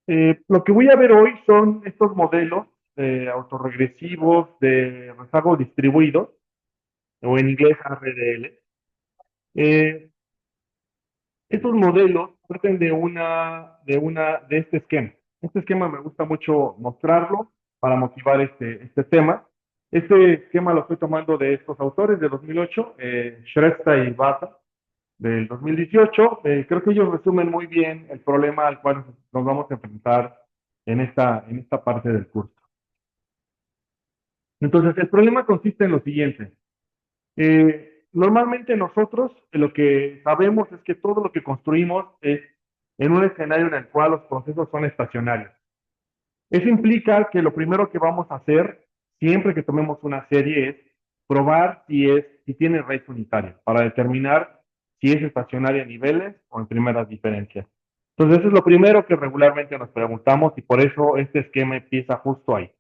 Lo que voy a ver hoy son estos modelos autorregresivos de rezago distribuidos, o en inglés RDL. Eh, Estos modelos parten de este esquema. Este esquema me gusta mucho mostrarlo para motivar este tema. Este esquema lo estoy tomando de estos autores de 2008, Shrestha y Bata, del 2018. Creo que ellos resumen muy bien el problema al cual nos vamos a enfrentar en esta parte del curso. Entonces, el problema consiste en lo siguiente. Normalmente nosotros lo que sabemos es que todo lo que construimos es en un escenario en el cual los procesos son estacionarios. Eso implica que lo primero que vamos a hacer siempre que tomemos una serie es probar si tiene raíz unitaria para determinar si es estacionaria en niveles o en primeras diferencias. Entonces, eso es lo primero que regularmente nos preguntamos y por eso este esquema empieza justo ahí.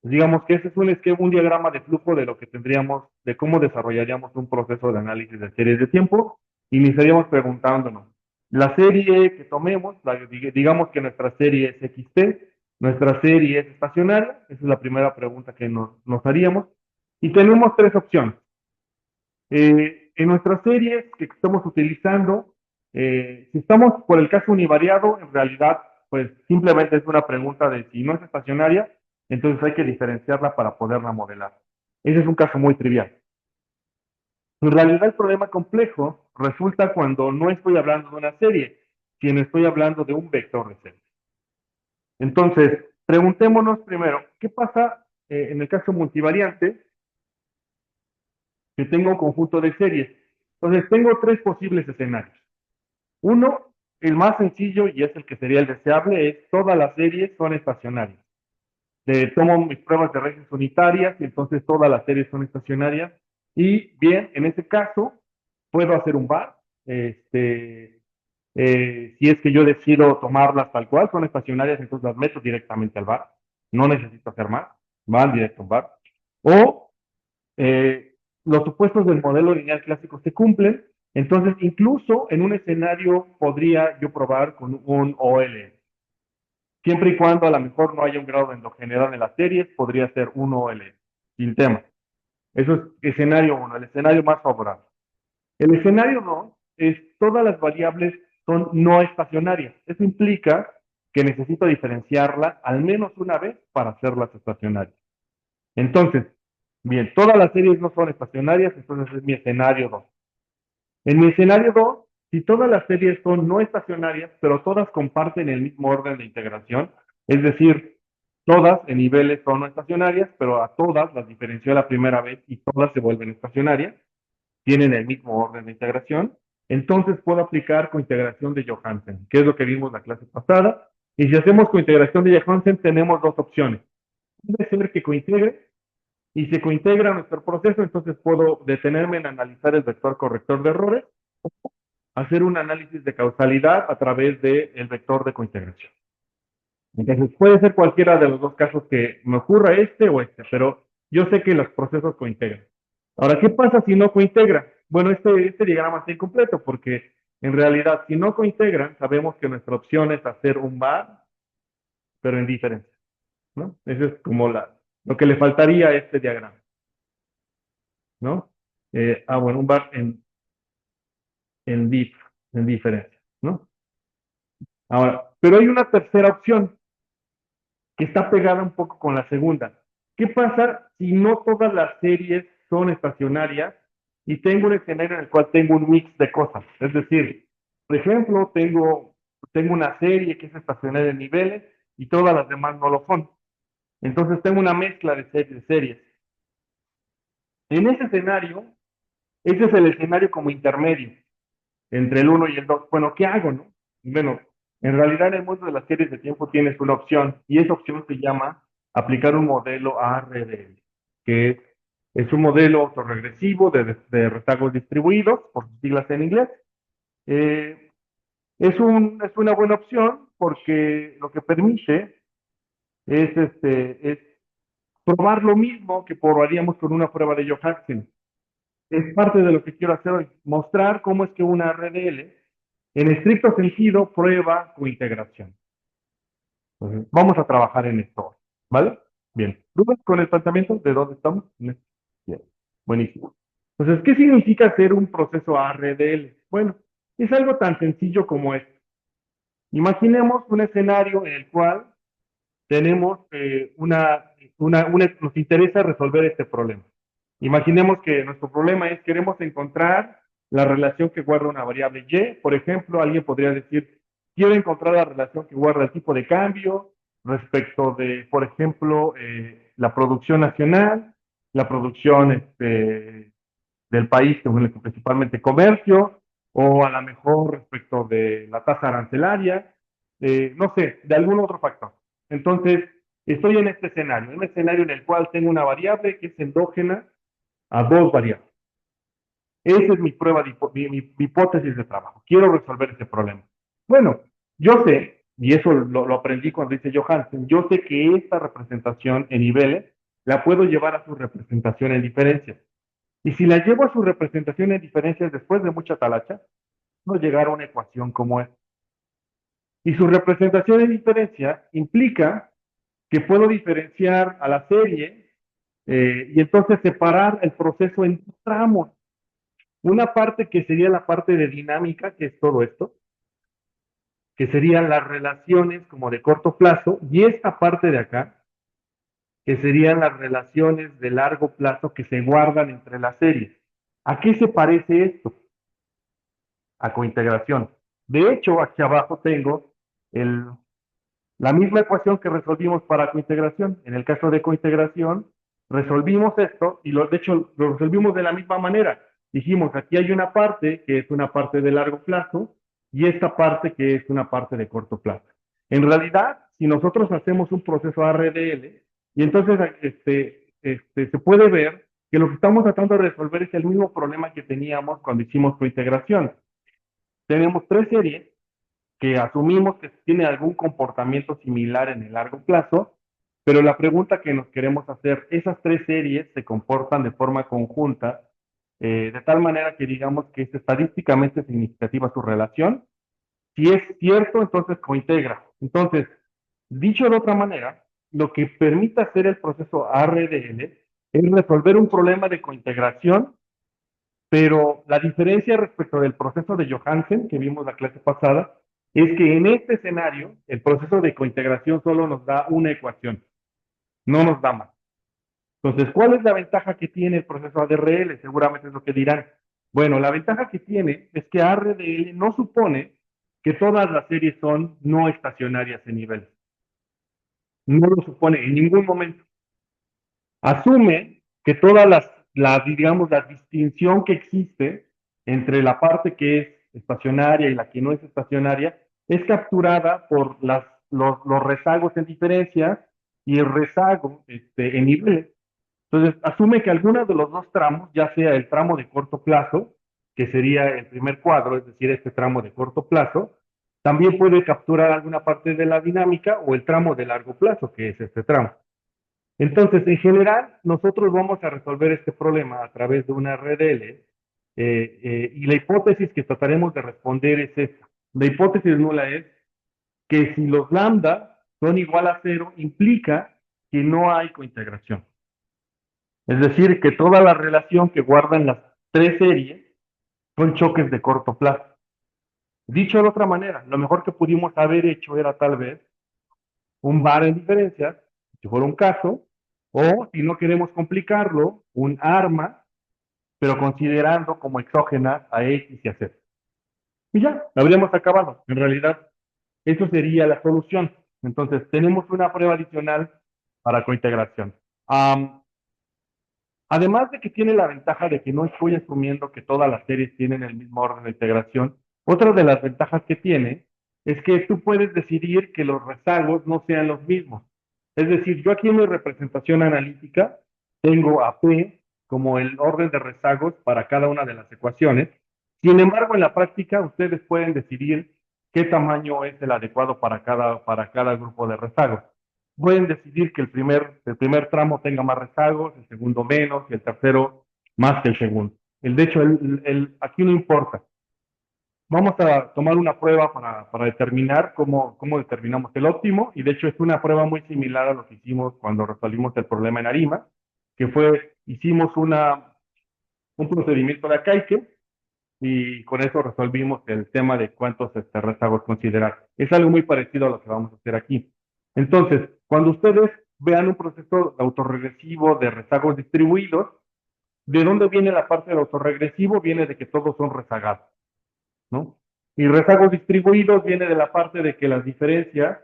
Digamos que ese es un esquema, un diagrama de flujo de lo que tendríamos, de cómo desarrollaríamos un proceso de análisis de series de tiempo. Iniciaríamos preguntándonos, la serie que tomemos, digamos que nuestra serie es XT, nuestra serie es estacionaria, esa es la primera pregunta que nos haríamos, y tenemos tres opciones. En nuestras series que estamos utilizando, si estamos por el caso univariado, en realidad, pues simplemente es una pregunta de si no es estacionaria, entonces hay que diferenciarla para poderla modelar. Ese es un caso muy trivial. En realidad, el problema complejo resulta cuando no estoy hablando de una serie, sino estoy hablando de un vector de serie. Entonces, preguntémonos primero, ¿qué pasa en el caso multivariante que tengo un conjunto de series? Entonces, tengo tres posibles escenarios. Uno, el más sencillo y es el que sería el deseable, es todas las series son estacionarias. Tomo mis pruebas de redes unitarias y entonces todas las series son estacionarias. Y bien, en ese caso, puedo hacer un bar. Si es que yo decido tomarlas tal cual, son estacionarias, entonces las meto directamente al bar. No necesito hacer más, van directo a un bar. O los supuestos del modelo lineal clásico se cumplen, entonces incluso en un escenario podría yo probar con un OL. Siempre y cuando a lo mejor no haya un grado de endogeneidad en las series, podría ser un OL, sin tema. Eso es escenario uno, el escenario más favorable. El escenario 2 es todas las variables son no estacionarias. Eso implica que necesito diferenciarla al menos una vez para hacerlas estacionarias. Entonces, bien, todas las series no son estacionarias, entonces es mi escenario 2. En mi escenario 2, si todas las series son no estacionarias, pero todas comparten el mismo orden de integración, es decir, todas en niveles son no estacionarias, pero a todas las diferenció la primera vez y todas se vuelven estacionarias, tienen el mismo orden de integración, entonces puedo aplicar cointegración de Johansen, que es lo que vimos la clase pasada. Y si hacemos cointegración de Johansen, tenemos dos opciones. Puede ser que cointegre, y si cointegra nuestro proceso, entonces puedo detenerme en analizar el vector corrector de errores, hacer un análisis de causalidad a través del vector de cointegración. Entonces puede ser cualquiera de los dos casos que me ocurra, este o este, pero yo sé que los procesos cointegran. Ahora, ¿qué pasa si no cointegra? Bueno, este diagrama está incompleto porque en realidad si no cointegran, sabemos que nuestra opción es hacer un bar, pero en diferencia, ¿no? Eso es como lo que le faltaría a este diagrama, ¿no? Bueno, un bar en, dif, en diferencia, ¿no? Ahora, pero hay una tercera opción que está pegada un poco con la segunda. ¿Qué pasa si no todas las series son estacionarias y tengo un escenario en el cual tengo un mix de cosas? Es decir, por ejemplo, tengo una serie que es estacionaria en niveles y todas las demás no lo son. Entonces tengo una mezcla de series. En ese escenario, ese es el escenario como intermedio entre el uno y el 2. Bueno, ¿qué hago, no? Bueno, en realidad en el mundo de las series de tiempo tienes una opción y esa opción se llama aplicar un modelo ARDL, que es un modelo autorregresivo de rezagos distribuidos, por sus siglas en inglés. Eh, es una buena opción porque lo que permite es probar lo mismo que probaríamos con una prueba de Johansen. Es parte de lo que quiero hacer hoy, mostrar cómo es que una RDL, en estricto sentido, prueba cointegración. Entonces, vamos a trabajar en esto, ¿vale? Bien. ¿Dudas con el planteamiento de dónde estamos? Bien. Buenísimo. Entonces, ¿qué significa hacer un proceso ARDL? Bueno, es algo tan sencillo como esto. Imaginemos un escenario en el cual tenemos nos interesa resolver este problema. Imaginemos que nuestro problema es, queremos encontrar la relación que guarda una variable y. Por ejemplo, alguien podría decir, quiero encontrar la relación que guarda el tipo de cambio respecto de, por ejemplo, la producción nacional, la producción del país, según el que principalmente comercio, o a lo mejor respecto de la tasa arancelaria, no sé, de algún otro factor. Entonces, estoy en este escenario, un escenario en el cual tengo una variable que es endógena a dos variables. Esa es mi prueba, mi hipótesis de trabajo. Quiero resolver ese problema. Bueno, yo sé, y eso lo aprendí cuando hice Johansen, yo sé que esta representación en niveles la puedo llevar a su representación en diferencias. Y si la llevo a su representación en diferencias después de mucha talacha, no llegar a una ecuación como esta. Y su representación en diferencia implica que puedo diferenciar a la serie y entonces separar el proceso en dos tramos. Una parte que sería la parte de dinámica, que es todo esto, que serían las relaciones como de corto plazo, y esta parte de acá, que serían las relaciones de largo plazo que se guardan entre las series. ¿A qué se parece esto? A cointegración. De hecho, aquí abajo tengo el, la misma ecuación que resolvimos para cointegración. En el caso de cointegración, resolvimos esto y de hecho lo resolvimos de la misma manera. Dijimos, aquí hay una parte que es una parte de largo plazo y esta parte que es una parte de corto plazo. En realidad, si nosotros hacemos un proceso ARDL, y entonces se puede ver que lo que estamos tratando de resolver es el mismo problema que teníamos cuando hicimos cointegración. Tenemos tres series que asumimos que tienen algún comportamiento similar en el largo plazo, pero la pregunta que nos queremos hacer, ¿esas tres series se comportan de forma conjunta, de tal manera que digamos que es estadísticamente significativa su relación? Si es cierto, entonces cointegra. Entonces, dicho de otra manera, lo que permite hacer el proceso ARDL es resolver un problema de cointegración, pero la diferencia respecto del proceso de Johansen que vimos la clase pasada es que en este escenario el proceso de cointegración solo nos da una ecuación, no nos da más. Entonces, ¿cuál es la ventaja que tiene el proceso ARDL? Seguramente es lo que dirán. Bueno, la ventaja que tiene es que ARDL no supone que todas las series son no estacionarias en nivel. No lo supone en ningún momento. Asume que todas digamos, la distinción que existe entre la parte que es estacionaria y la que no es estacionaria es capturada por los rezagos en diferencias y el rezago en niveles. Entonces, asume que alguno de los dos tramos, ya sea el tramo de corto plazo, que sería el primer cuadro, es decir, este tramo de corto plazo, también puede capturar alguna parte de la dinámica o el tramo de largo plazo, que es este tramo. Entonces, en general, nosotros vamos a resolver este problema a través de una RDL y la hipótesis que trataremos de responder es esta. La hipótesis nula es que si los lambda son igual a cero, implica que no hay cointegración. Es decir, que toda la relación que guardan las tres series son choques de corto plazo. Dicho de otra manera, lo mejor que pudimos haber hecho era tal vez un bar en diferencias, si fuera un caso, o si no queremos complicarlo, un arma, pero considerando como exógenas a X y a Z. Y ya, habríamos acabado. En realidad, eso sería la solución. Entonces, tenemos una prueba adicional para cointegración. Además de que tiene la ventaja de que no estoy asumiendo que todas las series tienen el mismo orden de integración, otra de las ventajas que tiene es que tú puedes decidir que los rezagos no sean los mismos. Es decir, yo aquí en mi representación analítica tengo a P como el orden de rezagos para cada una de las ecuaciones. Sin embargo, en la práctica, ustedes pueden decidir qué tamaño es el adecuado para cada grupo de rezagos. Pueden decidir que el primer tramo tenga más rezagos, el segundo menos y el tercero más que el segundo. De hecho, aquí no importa. Vamos a tomar una prueba para determinar cómo determinamos el óptimo, y de hecho es una prueba muy similar a lo que hicimos cuando resolvimos el problema en ARIMA, que fue, hicimos un procedimiento de Akaike, y con eso resolvimos el tema de cuántos rezagos considerar. Es algo muy parecido a lo que vamos a hacer aquí. Entonces, cuando ustedes vean un proceso autorregresivo de rezagos distribuidos, ¿de dónde viene la parte del autorregresivo? Viene de que todos son rezagados, ¿no? Y rezagos distribuidos viene de la parte de que las diferencias,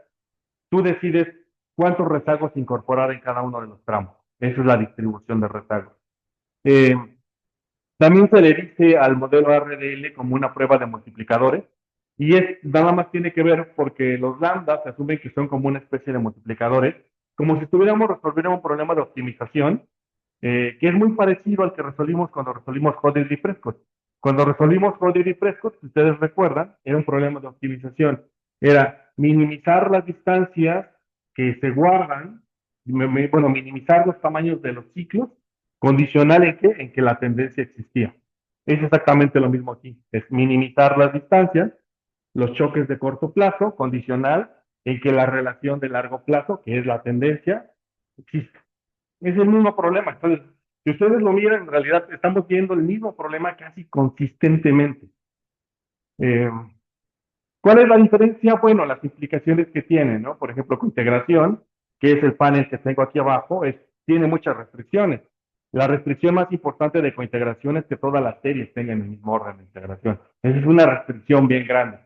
tú decides cuántos rezagos incorporar en cada uno de los tramos. Esa es la distribución de rezagos. Eh, También se le dice al modelo RDL como una prueba de multiplicadores, y nada más tiene que ver porque los lambdas se asumen que son como una especie de multiplicadores, como si estuviéramos resolviendo un problema de optimización, que es muy parecido al que resolvimos cuando resolvimos Hodder y Prescott. Cuando resolvimos Hodder y Prescott, si ustedes recuerdan, era un problema de optimización. Era minimizar las distancias que se guardan, bueno, minimizar los tamaños de los ciclos, condicional en que la tendencia existía. Es exactamente lo mismo aquí, es minimizar las distancias, los choques de corto plazo, condicional en que la relación de largo plazo, que es la tendencia, existe. Es el mismo problema. Entonces, si ustedes lo miran, en realidad estamos viendo el mismo problema casi consistentemente. Eh, ¿Cuál es la diferencia? Bueno, las implicaciones que tiene, ¿no? Por ejemplo, con integración, que es el panel que tengo aquí abajo, tiene muchas restricciones. La restricción más importante de cointegración es que todas las series tengan el mismo orden de integración. Esa es una restricción bien grande.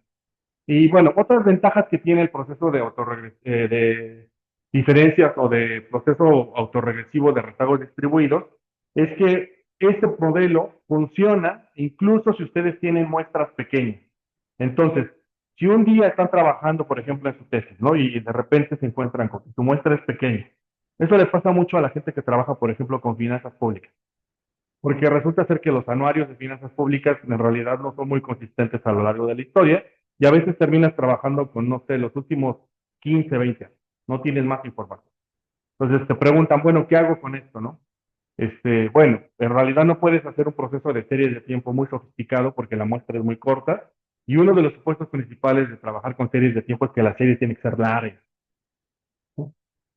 Y bueno, otras ventajas que tiene el proceso de diferencias o de proceso autorregresivo de rezagos distribuidos es que este modelo funciona incluso si ustedes tienen muestras pequeñas. Entonces, si un día están trabajando, por ejemplo, en su tesis, ¿no? Y de repente se encuentran con que su muestra es pequeña. Eso le pasa mucho a la gente que trabaja, por ejemplo, con finanzas públicas, porque resulta ser que los anuarios de finanzas públicas en realidad no son muy consistentes a lo largo de la historia, y a veces terminas trabajando con, no sé, los últimos 15, 20 años, no tienes más información. Entonces te preguntan, bueno, ¿qué hago con esto, no? Bueno, en realidad no puedes hacer un proceso de series de tiempo muy sofisticado porque la muestra es muy corta, y uno de los supuestos principales de trabajar con series de tiempo es que la serie tiene que ser larga.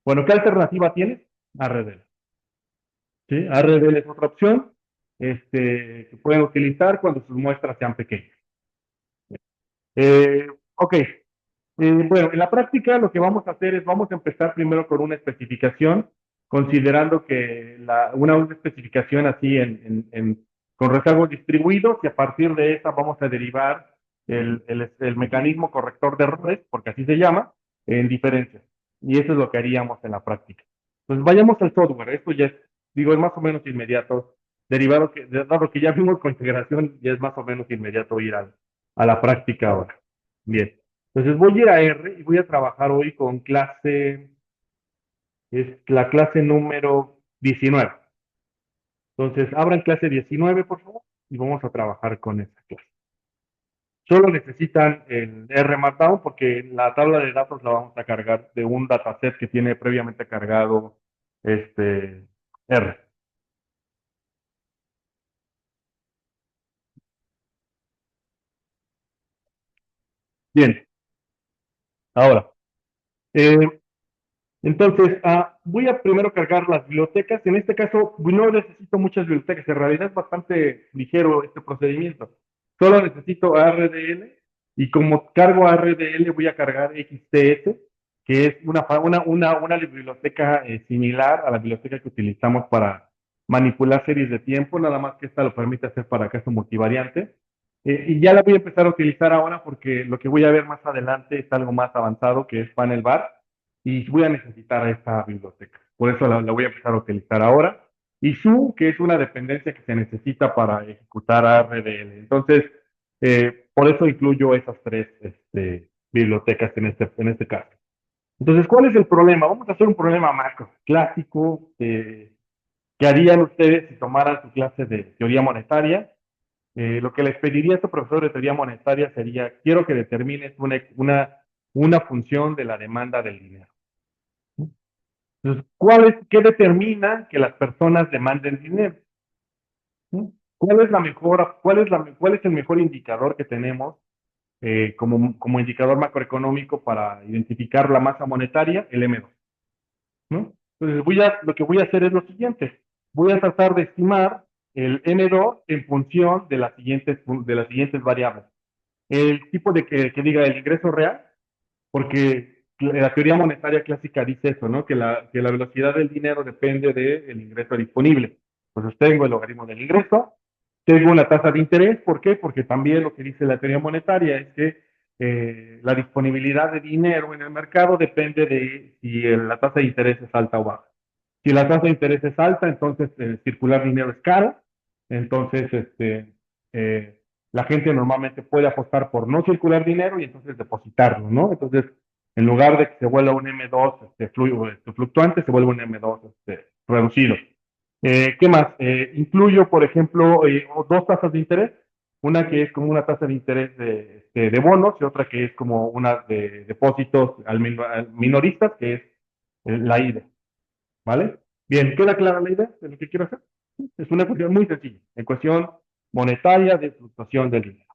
Bueno, ¿qué alternativa tienes? RDL. ¿Sí? RDL es otra opción, que pueden utilizar cuando sus muestras sean pequeñas. Ok, bueno, en la práctica lo que vamos a hacer es, vamos a empezar primero con una especificación, considerando que una especificación así con rezagos distribuidos, y a partir de esa vamos a derivar el mecanismo corrector de errores, porque así se llama, en diferencias. Y eso es lo que haríamos en la práctica. Pues vayamos al software, esto ya es, digo, es más o menos inmediato, dado que ya vimos con integración, ya es más o menos inmediato ir a la práctica ahora. Bien. Entonces voy a ir a R y voy a trabajar hoy con es la clase número 19. Entonces abran clase 19, por favor, y vamos a trabajar con esa clase. Solo necesitan el R Markdown porque la tabla de datos la vamos a cargar de un dataset que tiene previamente cargado R. Bien, ahora, eh, entonces, voy a primero cargar las bibliotecas. En este caso, no necesito muchas bibliotecas. En realidad es bastante ligero este procedimiento. Solo necesito RDL, y como cargo RDL voy a cargar XTS, que es una biblioteca similar a la biblioteca que utilizamos para manipular series de tiempo, nada más que esta lo permite hacer para caso multivariante. Y ya la voy a empezar a utilizar ahora porque lo que voy a ver más adelante es algo más avanzado, que es panel bar, y voy a necesitar esta biblioteca. Por eso la voy a empezar a utilizar ahora. Y su, que es una dependencia que se necesita para ejecutar RDL. Entonces, por eso incluyo esas tres bibliotecas en este caso. Entonces, ¿cuál es el problema? Vamos a hacer un problema macro, clásico, que harían ustedes si tomaran su clase de teoría monetaria. Lo que les pediría a este profesor de teoría monetaria sería, quiero que determines una función de la demanda del dinero. Entonces, ¿qué determina que las personas demanden dinero? ¿Sí? ¿Cuál es el mejor indicador que tenemos como indicador macroeconómico para identificar la masa monetaria, el M2, ¿no? Entonces lo que voy a hacer es lo siguiente, voy a tratar de estimar el M2 en función de las siguientes variables. El tipo que diga el ingreso real, porque la teoría monetaria clásica dice eso, ¿no? Que la velocidad del dinero depende del ingreso disponible. Pues tengo el logaritmo del ingreso, tengo una tasa de interés, ¿por qué? Porque también lo que dice la teoría monetaria es que la disponibilidad de dinero en el mercado depende de si la tasa de interés es alta o baja. Si la tasa de interés es alta, entonces circular dinero es caro, entonces eh, la gente normalmente puede apostar por no circular dinero y entonces depositarlo, ¿no? Entonces, en lugar de que se vuelva un M2 fluctuante, se vuelve un M2 reducido. ¿Qué más? Incluyo, por ejemplo, dos tasas de interés, una que es como una tasa de interés de bonos y otra que es como una de depósitos al minoristas, que es la IDE, ¿vale? Bien, ¿queda clara la idea de lo que quiero hacer? Es una cuestión muy sencilla, ecuación monetaria de fluctuación del dinero.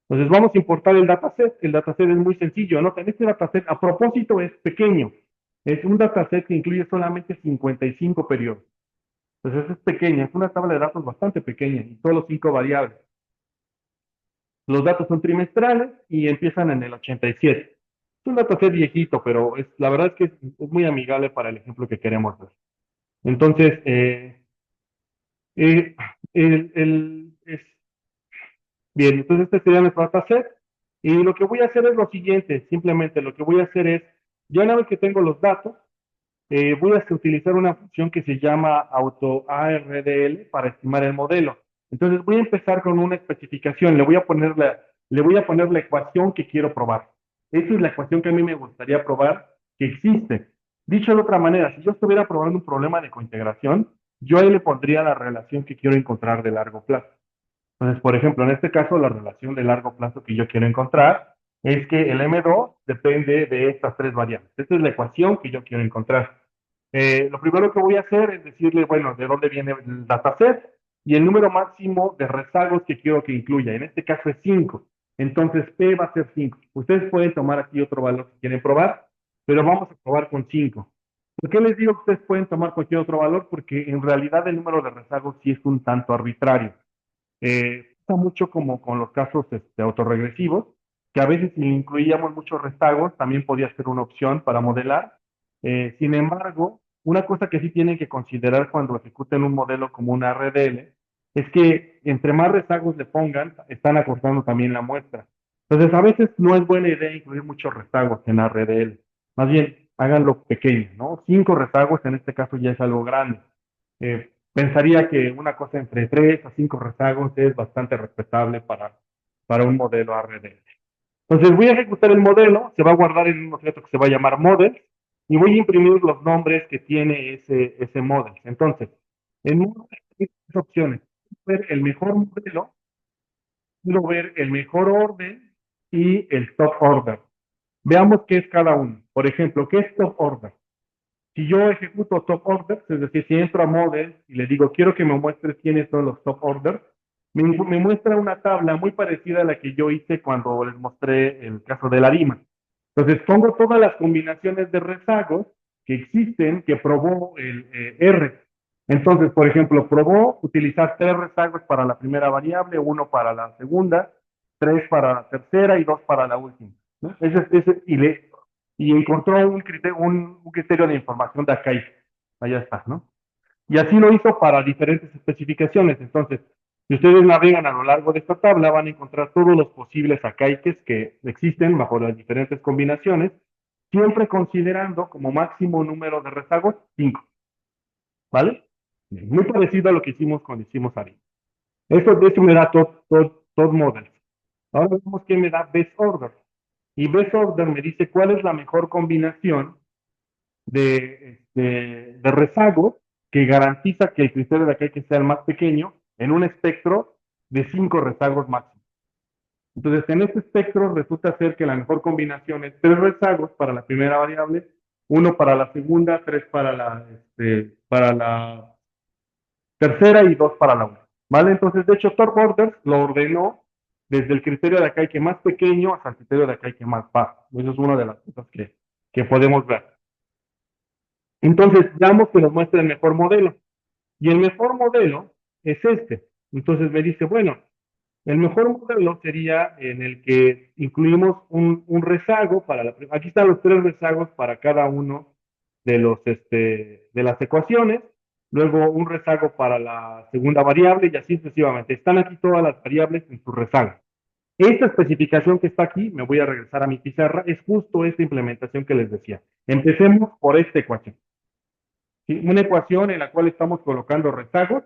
Entonces vamos a importar el dataset. El dataset es muy sencillo, ¿no? Este dataset, a propósito, es pequeño. Es un dataset que incluye solamente 55 periodos. Entonces es pequeña, es una tabla de datos bastante pequeña y solo 5 variables. Los datos son trimestrales y empiezan en el 87. Es un dataset viejito, pero la verdad es que es muy amigable para el ejemplo que queremos ver. Entonces, eh, bien, entonces este sería nuestro dataset. Y lo que voy a hacer es lo siguiente, simplemente lo que voy a hacer es, ya una vez que tengo los datos, voy a utilizar una función que se llama AutoARDL para estimar el modelo. Entonces voy a empezar con una especificación, le voy a poner la ecuación que quiero probar. Esa es la ecuación que a mí me gustaría probar que existe. Dicho de otra manera, si yo estuviera probando un problema de cointegración, yo ahí le pondría la relación que quiero encontrar de largo plazo. Entonces, por ejemplo, en este caso, la relación de largo plazo que yo quiero encontrar es que el M2 depende de estas tres variables. Esta es la ecuación que yo quiero encontrar. Lo primero que voy a hacer es decirle, bueno, de dónde viene el dataset y el número máximo de rezagos que quiero que incluya. En este caso es 5. Entonces, P va a ser 5. Ustedes pueden tomar aquí otro valor si quieren probar, pero vamos a probar con 5. ¿Por qué les digo que ustedes pueden tomar cualquier otro valor? Porque en realidad el número de rezagos sí es un tanto arbitrario. Pasa mucho como con los casos autorregresivos, que a veces si incluíamos muchos rezagos, también podía ser una opción para modelar. Sin embargo, una cosa que sí tienen que considerar cuando ejecuten un modelo como una RDL es que entre más rezagos le pongan, están acortando también la muestra. Entonces, a veces no es buena idea incluir muchos rezagos en RDL. Más bien, háganlo pequeño, ¿no? 5 rezagos en este caso ya es algo grande. Pensaría que una cosa entre 3 a 5 rezagos es bastante respetable para un modelo RDL. Entonces voy a ejecutar el modelo, se va a guardar en un objeto que se va a llamar model y voy a imprimir los nombres que tiene ese model. Entonces, en una de estas opciones, quiero ver el mejor modelo, quiero ver el mejor orden y el top order. Veamos qué es cada uno. Por ejemplo, ¿qué es top order? Si yo ejecuto top orders, es decir, si entro a model y le digo, quiero que me muestres quiénes son los top orders, me muestra una tabla muy parecida a la que yo hice cuando les mostré el caso de la DIMA. Entonces, pongo todas las combinaciones de rezagos que existen que probó el R. Entonces, por ejemplo, probó utilizar 3 rezagos para la primera variable, 1 para la segunda, 3 para la tercera y 2 para la última, ¿no? Y encontró un criterio de información de acá. Allá está, ¿no? Y así lo hizo para diferentes especificaciones. Entonces, si ustedes navegan a lo largo de esta tabla, van a encontrar todos los posibles acaiques que existen bajo las diferentes combinaciones, siempre considerando como máximo número de rezagos 5, ¿vale? Muy parecido a lo que hicimos cuando hicimos ARI. Eso me da todo models. Ahora vemos que me da best order. Y best order me dice cuál es la mejor combinación de rezago que garantiza que el criterio de acá que sea el más pequeño en un espectro de 5 rezagos máximos. Entonces, en este espectro resulta ser que la mejor combinación es 3 rezagos para la primera variable, 1 para la segunda, 3 para la tercera y 2 para la última. ¿Vale? Entonces, de hecho, Tor Borders lo ordenó desde el criterio de acá hay que más pequeño hasta el criterio de acá hay que más bajo. Eso es una de las cosas que podemos ver. Entonces, veamos que nos muestra el mejor modelo. Y el mejor modelo es este. Entonces me dice, bueno, el mejor modelo sería en el que incluimos un rezago para aquí están los tres rezagos para cada uno de de las ecuaciones, luego un rezago para la segunda variable y así sucesivamente. Están aquí todas las variables en su rezago. Esta especificación que está aquí, me voy a regresar a mi pizarra, es justo esta implementación que les decía. Empecemos por esta ecuación. ¿Sí? Una ecuación en la cual estamos colocando rezagos,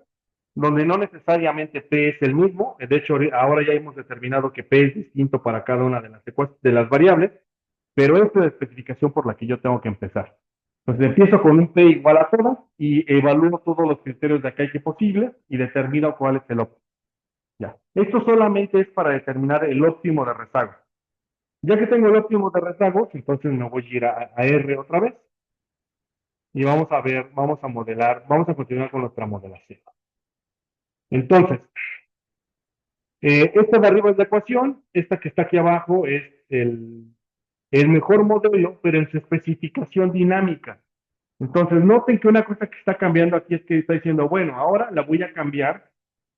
donde no necesariamente P es el mismo. De hecho, ahora ya hemos determinado que P es distinto para cada una de de las variables, pero esta es la especificación por la que yo tengo que empezar. Entonces empiezo con un P igual a todas y evalúo todos los criterios de acá y que posibles y determino cuál es el óptimo. Ya. Esto solamente es para determinar el óptimo de rezago. Ya que tengo el óptimo de rezagos, entonces me voy a ir a R otra vez y vamos a ver, vamos a modelar, vamos a continuar con nuestra modelación. Entonces, esta de arriba es la ecuación, esta que está aquí abajo es el mejor modelo, pero en su especificación dinámica. Entonces, noten que una cosa que está cambiando aquí es que está diciendo, bueno, ahora la voy a cambiar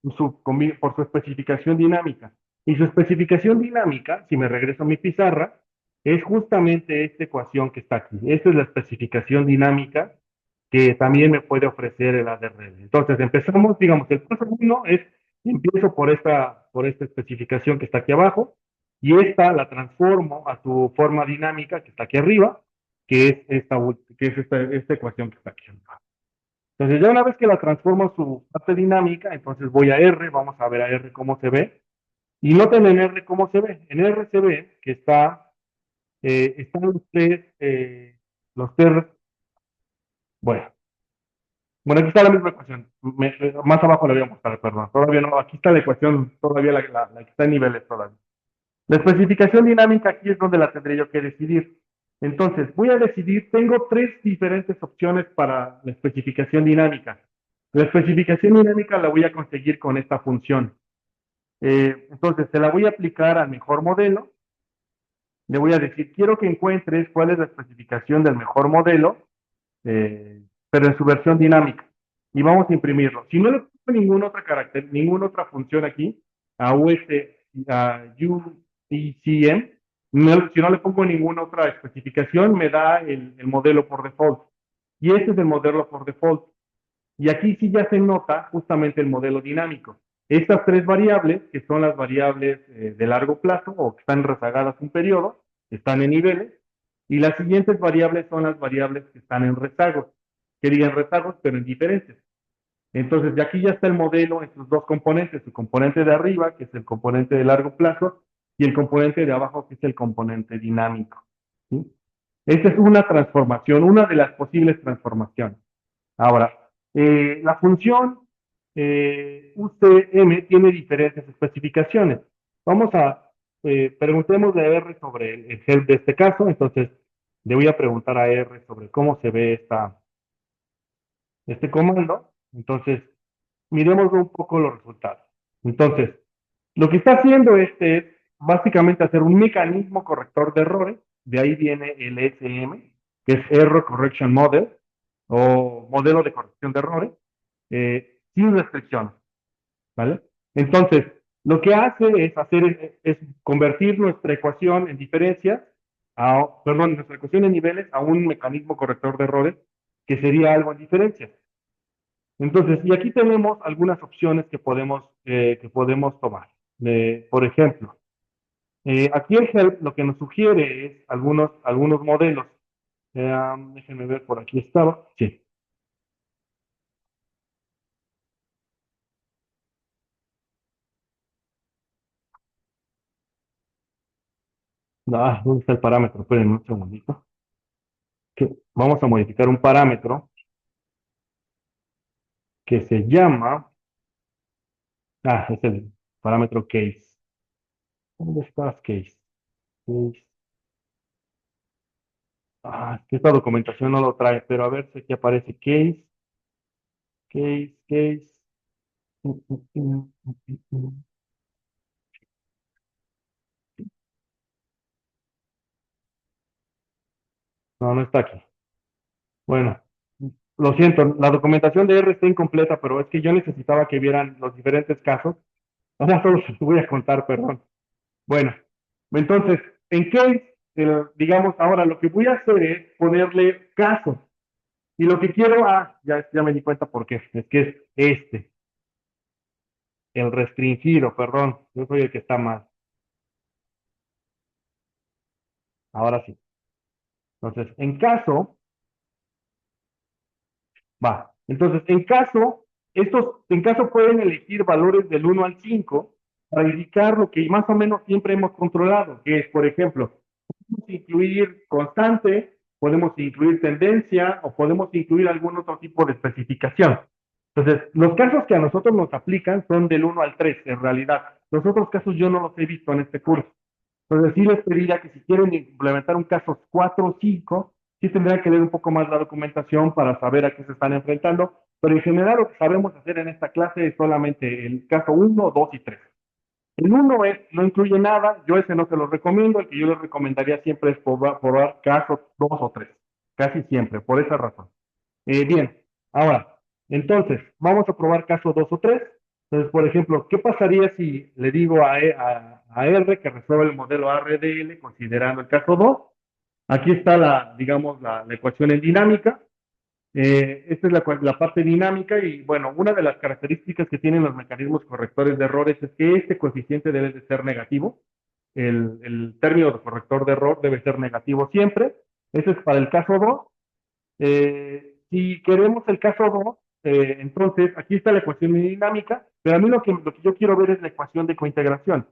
por su especificación dinámica. Y su especificación dinámica, si me regreso a mi pizarra, es justamente esta ecuación que está aquí. Esta es la especificación dinámica que también me puede ofrecer el ADRL. Entonces, empezamos, digamos, el paso uno es, empiezo por esta especificación que está aquí abajo, y esta la transformo a su forma dinámica que está aquí arriba, esta ecuación que está aquí arriba. Entonces, ya una vez que la transformo a su parte dinámica, entonces voy a R, vamos a ver a R cómo se ve, y noten en R cómo se ve. En R se ve que están los tres, bueno, bueno, aquí está la misma ecuación. Más abajo la voy a mostrar, perdón. Todavía no, aquí está la ecuación, todavía la que está en niveles todavía. La especificación dinámica aquí es donde la tendré yo que decidir. Entonces, voy a decidir, tengo tres diferentes opciones para la especificación dinámica. La especificación dinámica la voy a conseguir con esta función. Entonces, se la voy a aplicar al mejor modelo. Le voy a decir, quiero que encuentres cuál es la especificación del mejor modelo, pero en su versión dinámica. Y vamos a imprimirlo. Si no le pongo ninguna otra ninguna otra función aquí, a a UECM, si no le pongo ninguna otra especificación, me da el modelo por default. Y este es el modelo por default. Y aquí sí ya se nota justamente el modelo dinámico. Estas tres variables, que son las variables de largo plazo o que están rezagadas un periodo, están en niveles, y las siguientes variables son las variables que están en rezagos, que digan rezagos, pero en diferencias. Entonces, de aquí ya está el modelo en sus dos componentes, su componente de arriba, que es el componente de largo plazo, y el componente de abajo, que es el componente dinámico. ¿Sí? Esta es una transformación, una de las posibles transformaciones. Ahora, la función UCM tiene diferentes especificaciones. Vamos a, preguntemos a R sobre el help de este caso, entonces le voy a preguntar a R sobre cómo se ve este comando, entonces miremos un poco los resultados. Entonces, lo que está haciendo este es básicamente hacer un mecanismo corrector de errores, de ahí viene el SM, que es Error Correction Model, o modelo de corrección de errores, sin restricciones, ¿vale? Entonces, lo que hace es convertir nuestra ecuación en diferencias, perdón, nuestra ecuación en niveles a un mecanismo corrector de errores, que sería algo en diferencias. Entonces, y aquí tenemos algunas opciones que podemos tomar. Por ejemplo, aquí el help lo que nos sugiere es algunos modelos. Déjenme ver, por aquí estaba. Sí. ¿Dónde está el parámetro? Esperen un segundito. Vamos a modificar un parámetro que se llama, es el parámetro case. ¿Dónde estás, case? Case. Es que esta documentación no lo trae, pero a ver si aquí aparece case, case, case. No, no está aquí. Bueno, lo siento, la documentación de R está incompleta, pero es que yo necesitaba que vieran los diferentes casos. Ahora solo se los voy a contar, perdón. Bueno, entonces, en case, digamos, ahora lo que voy a hacer es ponerle casos. Y lo que quiero, ya me di cuenta por qué. Es que es el restringido, perdón. Yo soy el que está mal. Ahora sí. Entonces, en caso pueden elegir valores del 1 al 5 para indicar lo que más o menos siempre hemos controlado, que es, por ejemplo, podemos incluir constante, podemos incluir tendencia o podemos incluir algún otro tipo de especificación. Entonces, los casos que a nosotros nos aplican son del 1 al 3, en realidad. Los otros casos yo no los he visto en este curso. Entonces, sí les pediría que si quieren implementar un caso 4 o 5, sí tendrían que leer un poco más la documentación para saber a qué se están enfrentando, pero en general lo que sabemos hacer en esta clase es solamente el caso 1, 2 y 3. El 1 no incluye nada, yo ese no se lo recomiendo, el que yo les recomendaría siempre es probar casos 2 o 3, casi siempre, por esa razón. Bien, ahora, entonces, vamos a probar caso 2 o 3. Entonces, por ejemplo, ¿qué pasaría si le digo a R que resuelva el modelo RDL considerando el caso 2? Aquí está digamos, la ecuación en dinámica. Esta es la parte dinámica y, bueno, una de las características que tienen los mecanismos correctores de errores es que este coeficiente debe de ser negativo. El término de corrector de error debe ser negativo siempre. Eso es para el caso 2. Si queremos el caso 2, entonces aquí está la ecuación dinámica, pero a mí lo que yo quiero ver es la ecuación de cointegración.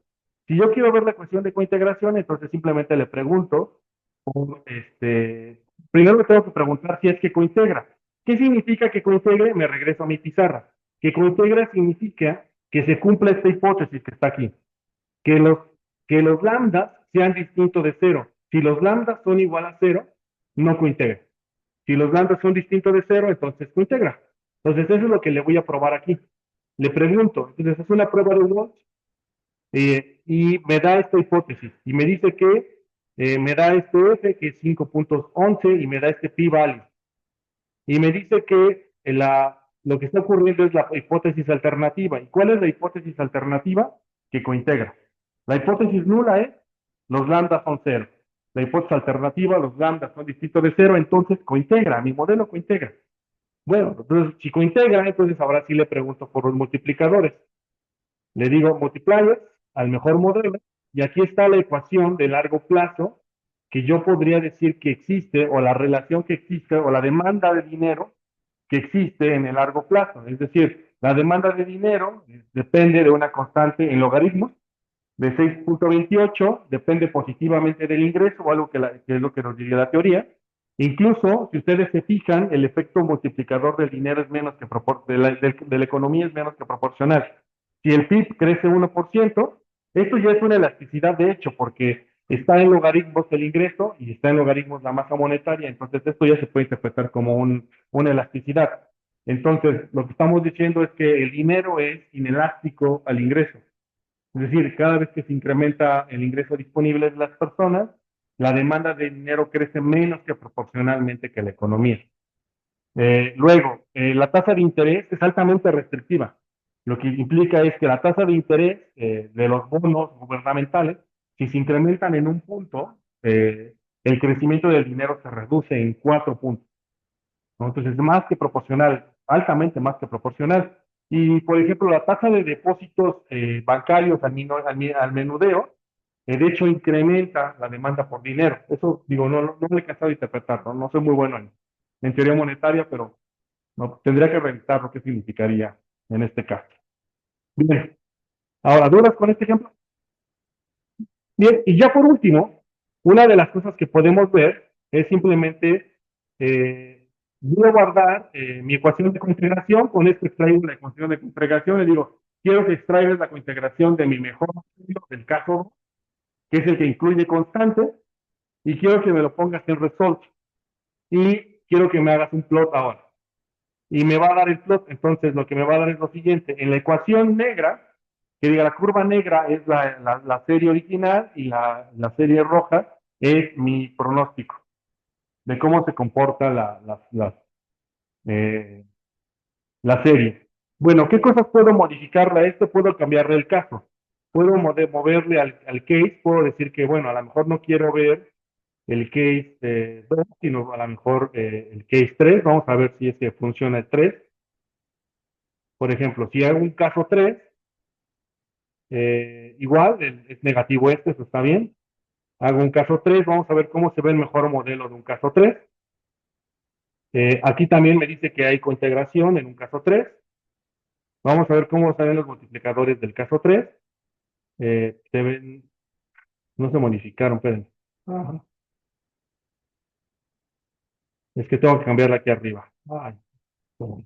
Si yo quiero ver la ecuación de cointegración, entonces simplemente le pregunto, primero le tengo que preguntar si es que cointegra. ¿Qué significa que cointegre? Me regreso a mi pizarra. Que cointegra significa que se cumple esta hipótesis que está aquí, que los, que los lambdas sean distintos de cero. Si los lambdas son igual a cero, no cointegra. Si los lambdas son distintos de cero, entonces cointegra. Entonces, eso es lo que le voy a probar aquí. Le pregunto, entonces es una prueba de Walsh y me da esta hipótesis y me dice que me da este F que es 5.11 y me da este p-value. Y me dice que lo que está ocurriendo es la hipótesis alternativa. ¿Y cuál es la hipótesis alternativa? Que cointegra. La hipótesis nula es los lambdas son cero. La hipótesis alternativa, los lambdas son distintos de cero, entonces cointegra, mi modelo cointegra. Bueno, entonces si cointegra, entonces ahora sí le pregunto por los multiplicadores. Le digo multipliers al mejor modelo y aquí está la ecuación de largo plazo que yo podría decir que existe o la relación que existe o la demanda de dinero que existe en el largo plazo. Es decir, la demanda de dinero depende de una constante en logaritmos de 6.28, depende positivamente del ingreso o algo que es lo que nos diría la teoría. Incluso, si ustedes se fijan, el efecto multiplicador del dinero es menos que de la economía es menos que proporcional. Si el PIB crece 1%, esto ya es una elasticidad de hecho, porque está en logaritmos el ingreso y está en logaritmos la masa monetaria, entonces esto ya se puede interpretar como una elasticidad. Entonces, lo que estamos diciendo es que el dinero es inelástico al ingreso. Es decir, cada vez que se incrementa el ingreso disponible de las personas, la demanda de dinero crece menos que proporcionalmente que la economía. Luego, la tasa de interés es altamente restrictiva. Lo que implica es que la tasa de interés de los bonos gubernamentales, si se incrementan en un punto, el crecimiento del dinero se reduce en 4 puntos, ¿no? Entonces, es más que proporcional, altamente más que proporcional. Y, por ejemplo, la tasa de depósitos bancarios al menudeo, de hecho, incrementa la demanda por dinero. Eso, digo, no me he cansado de interpretar, no soy muy bueno en teoría monetaria, pero no, tendría que revisar lo que significaría en este caso. Bien, ahora, ¿dudas con este ejemplo? Bien, y ya por último, una de las cosas que podemos ver es simplemente, voy a guardar mi ecuación de cointegración, con esto extraigo la ecuación de cointegración, le digo, quiero que extraigas la cointegración de mi mejor modelo, del caso, que es el que incluye constante, y quiero que me lo pongas en result, y quiero que me hagas un plot ahora. Y me va a dar el plot, entonces lo que me va a dar es lo siguiente, en la ecuación negra, que diga la curva negra es la serie original y la serie roja es mi pronóstico. de cómo se comporta eh, la serie. Bueno, ¿qué cosas puedo modificarle a esto? Puedo cambiarle el caso. Puedo moverle al case, puedo decir que, bueno, a lo mejor no quiero ver el case 2, sino a lo mejor el case 3. Vamos a ver si es que funciona el 3. Por ejemplo, si hago un caso 3, igual es negativo este, eso está bien. Hago un caso 3, vamos a ver cómo se ve el mejor modelo de un caso 3. Aquí también me dice que hay cointegración en un caso 3. Vamos a ver cómo salen los multiplicadores del caso 3. Se ven, no se modificaron, esperen. Ajá. Es que tengo que cambiarla aquí arriba. Ay, no.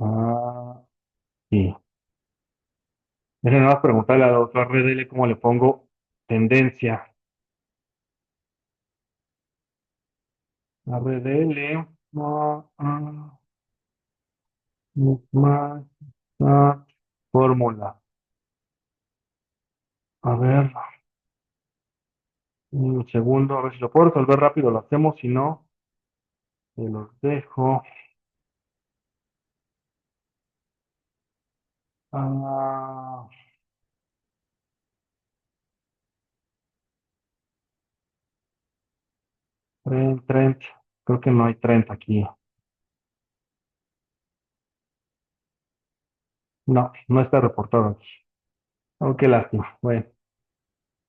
Ah, sí. Déjenme más preguntarle a la otra RDL cómo le pongo tendencia. RDL, misma fórmula. A ver, un segundo, a ver si lo puedo resolver rápido, lo hacemos, si no, se los dejo. Ah, trend. Creo que no hay trend aquí. No, no está reportado aquí. Oh, qué lástima. Bueno,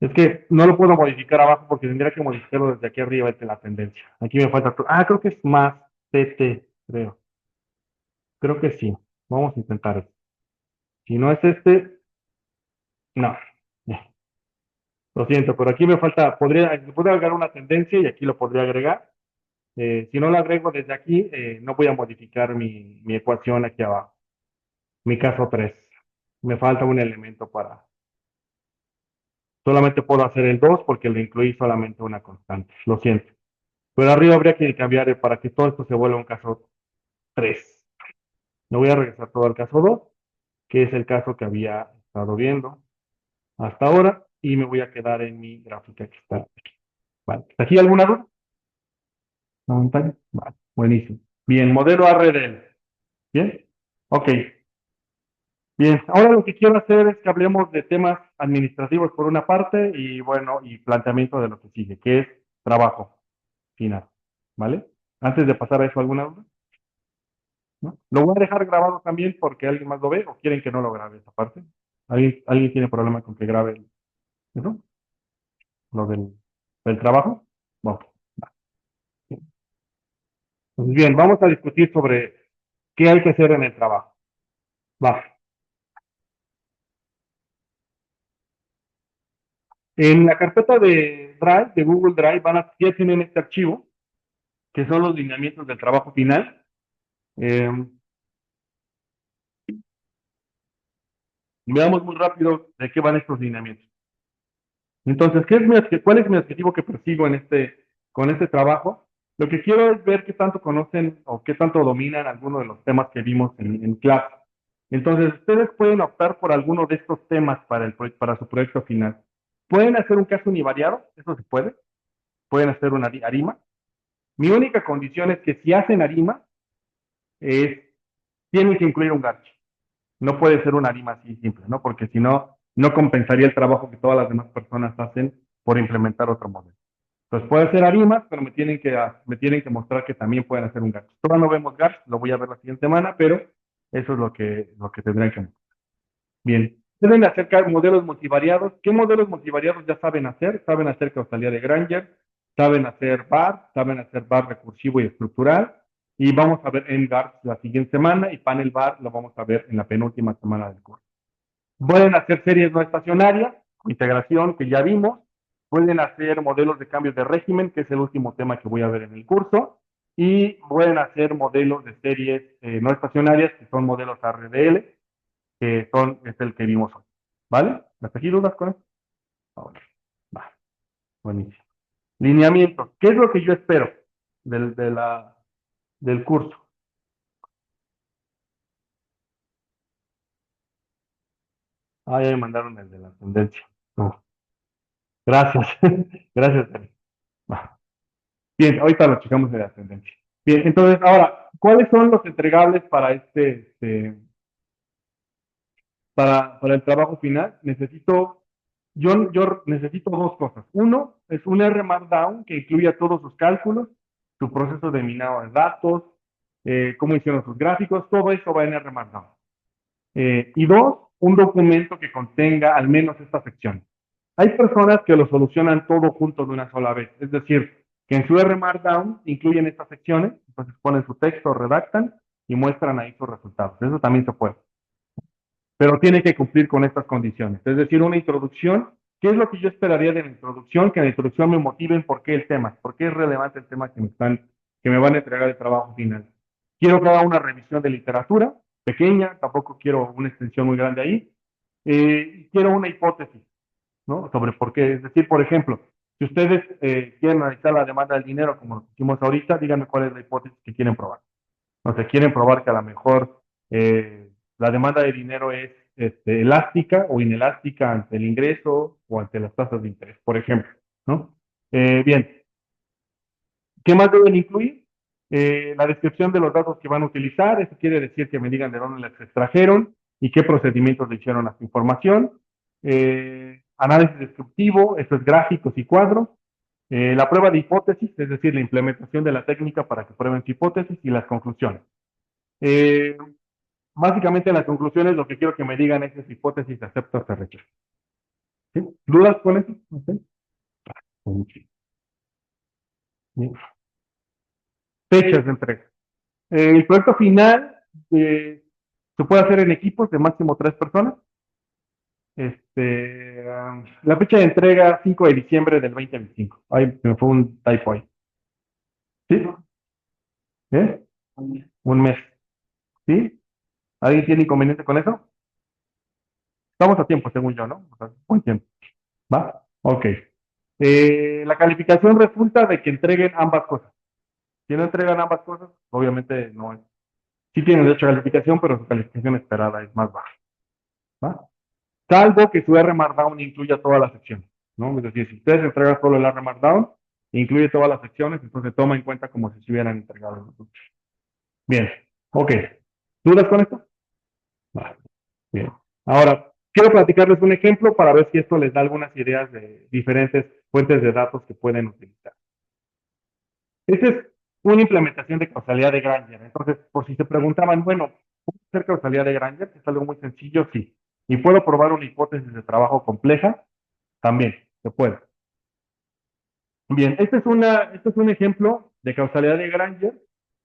es que no lo puedo modificar abajo porque tendría que modificarlo desde aquí arriba de la tendencia. Aquí me falta. Creo que es más TT, creo. Creo que sí. Vamos a intentar esto. Si no es este, no. Lo siento, pero aquí me falta, podría agregar una tendencia y aquí lo podría agregar. Si no lo agrego desde aquí, no voy a modificar mi ecuación aquí abajo. Mi caso 3. Me falta un elemento para. Solamente puedo hacer el 2 porque le incluí solamente una constante. Lo siento. Pero arriba habría que cambiar para que todo esto se vuelva un caso 3. Me voy a regresar todo al caso 2, que es el caso que había estado viendo hasta ahora, y me voy a quedar en mi gráfica que está aquí. Vale. ¿Está aquí alguna duda? ¿La montaña? Vale. Buenísimo. Bien, modelo RDL. Bien. Ok. Bien. Ahora lo que quiero hacer es que hablemos de temas administrativos por una parte y bueno, y planteamiento de lo que sigue, que es trabajo final. ¿Vale? Antes de pasar a eso, ¿alguna duda? ¿No? Lo voy a dejar grabado también porque alguien más lo ve o quieren que no lo grabe esa parte. ¿Alguien tiene problema con que grabe eso? Lo del trabajo. Bueno, pues bien, vamos a discutir sobre qué hay que hacer en el trabajo. Va. En la carpeta de Drive, de Google Drive, ya tienen este archivo, que son los lineamientos del trabajo final. Eh, Veamos muy rápido de qué van estos lineamientos. Entonces, ¿cuál es mi objetivo que persigo con este trabajo? Lo que quiero es ver qué tanto conocen o qué tanto dominan algunos de los temas que vimos en clase. Entonces, ustedes pueden optar por alguno de estos temas para su proyecto final. Pueden hacer un caso univariado, eso se puede. Pueden hacer una ARIMA. Mi única condición es que si hacen ARIMA, es, tienen que incluir un garcho. No puede ser una ARIMA así simple, ¿no? Porque si no, no compensaría el trabajo que todas las demás personas hacen por implementar otro modelo. Entonces puede hacer ARIMAS, pero me tienen que mostrar que también pueden hacer un GARCH. Todavía no vemos GARCH, lo voy a ver la siguiente semana, pero eso es lo que tendrán que mostrar. Bien, deben hacer modelos multivariados. ¿Qué modelos multivariados ya saben hacer? Saben hacer causalidad de Granger, saben hacer bar, saben hacer bar recursivo y estructural. Y vamos a ver MGARCH la siguiente semana y panel bar lo vamos a ver en la penúltima semana del curso. Pueden hacer series no estacionarias, integración que ya vimos. Pueden hacer modelos de cambios de régimen, que es el último tema que voy a ver en el curso. Y pueden hacer modelos de series no estacionarias, que son modelos RDL, es el que vimos hoy. ¿Vale? ¿Hasta aquí dudas con esto? Ahora, va, buenísimo. Lineamientos. ¿Qué es lo que yo espero del curso? Ah, ya me mandaron el de la tendencia. No, gracias. Gracias, Dani. Va. Bien, ahorita lo checamos de la tendencia. Bien, entonces, ahora, ¿cuáles son los entregables para para el trabajo final? Yo necesito dos cosas. Uno es un R Markdown que incluya todos sus cálculos, su proceso de minado de datos, cómo hicieron sus gráficos, todo eso va en R Markdown. Y dos, un documento que contenga al menos esta sección. Hay personas que lo solucionan todo junto de una sola vez, es decir, que en su R Markdown incluyen estas secciones, entonces ponen su texto, redactan y muestran ahí sus resultados. Eso también se puede, pero tiene que cumplir con estas condiciones. Es decir, una introducción. ¿Qué es lo que yo esperaría de la introducción? Que en la introducción me motiven por qué el tema, por qué es relevante el tema que me van a entregar el trabajo final. Quiero que haga una revisión de literatura pequeña, tampoco quiero una extensión muy grande ahí. Quiero una hipótesis, ¿no? Sobre por qué. Es decir, por ejemplo, si ustedes quieren analizar la demanda del dinero, como lo hicimos ahorita, díganme cuál es la hipótesis que quieren probar. No sé, quieren probar que a lo mejor la demanda de dinero es elástica o inelástica ante el ingreso o ante las tasas de interés, por ejemplo, ¿no? Bien, ¿qué más deben incluir? La descripción de los datos que van a utilizar, eso quiere decir que me digan de dónde las extrajeron y qué procedimientos le hicieron a su información. Análisis descriptivo, eso es gráficos y cuadros. La prueba de hipótesis, es decir, la implementación de la técnica para que prueben su hipótesis y las conclusiones. Eh, Básicamente, en las conclusiones, lo que quiero que me digan es si hipótesis se acepta o se rechaza. ¿Sí? ¿Dudas con eso? ¿Sí? Bien. Fechas de entrega. El proyecto final se puede hacer en equipos de máximo 3 personas. La fecha de entrega 5 de diciembre del 2025. Ahí me fue un typo ahí. ¿Sí? ¿Eh? Un mes. ¿Sí? ¿Alguien tiene inconveniente con eso? Estamos a tiempo, según yo, ¿no? O sea, buen tiempo. ¿Va? Ok. La calificación resulta de que entreguen ambas cosas. Si no entregan ambas cosas, obviamente no es. Sí tienen derecho a calificación, pero su calificación esperada es más baja. ¿Va? Salvo que su R Markdown incluya todas las secciones, ¿no? Es decir, si ustedes entregan solo el R Markdown, incluye todas las secciones, entonces toma en cuenta como si se hubieran entregado los otros. Bien, ok. ¿Dudas con esto? Vale. Bien. Ahora, quiero platicarles un ejemplo para ver si esto les da algunas ideas de diferentes fuentes de datos que pueden utilizar. Esa es una implementación de causalidad de Granger. Entonces, por si se preguntaban, bueno, ¿puedo hacer causalidad de Granger? Es algo muy sencillo, sí. ¿Y puedo probar una hipótesis de trabajo compleja? También, se puede. Bien, este es un ejemplo de causalidad de Granger.